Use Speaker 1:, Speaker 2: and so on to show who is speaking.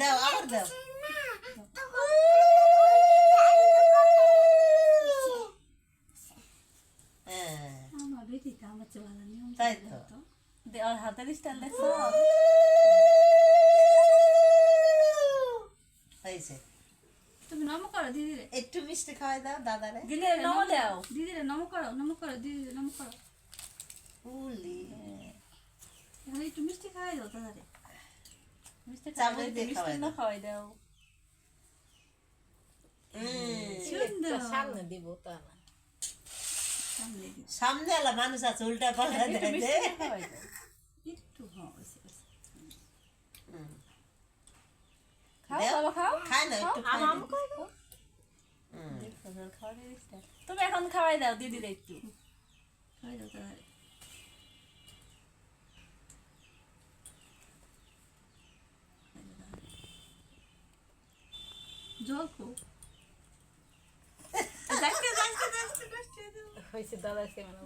Speaker 1: দাও আবার দাও। তাই তো
Speaker 2: ওর হাতের স্টাইল দেখছো?
Speaker 1: হয়েছে।
Speaker 3: তুমি নম করো দিদিরে,
Speaker 1: একটু মিষ্টি খাওয়াই দাও দাদারে।
Speaker 2: দিলে নমো দাও।
Speaker 3: দিদিরে নম করো দিদিরে নম করো।
Speaker 1: উলি
Speaker 3: এখন একটু মিষ্টি খাওয়াই দাও দাদারে।
Speaker 2: মিষ্টি
Speaker 1: চামচ
Speaker 2: খাওয়াই
Speaker 1: দিয়ে
Speaker 2: মিষ্টি
Speaker 1: খাওয়াই
Speaker 2: না
Speaker 1: দাও।
Speaker 2: খাওয়াই দাও।
Speaker 3: সুন্দর।
Speaker 4: সামনে দিব তা না।
Speaker 3: সামনে দিও।
Speaker 1: সামনে এলা মানুষ আছে উল্টা পাল্টা
Speaker 2: একটু
Speaker 1: দেয়
Speaker 2: মিষ্টি না খাওয়াই দাও।
Speaker 3: একটু হয়েছে।
Speaker 2: খাও
Speaker 1: দাও।
Speaker 2: বাবা খাও।
Speaker 1: খায় না একটু খায় না।
Speaker 2: দেখছো তোর খাওয়ার স্টাইল। তুমি এখন খাওয়াই দাও দিদিরে একটু।
Speaker 3: খাওয়াই দাও দাদারে। জল খো।
Speaker 4: হয়েছে দাদা সে মানে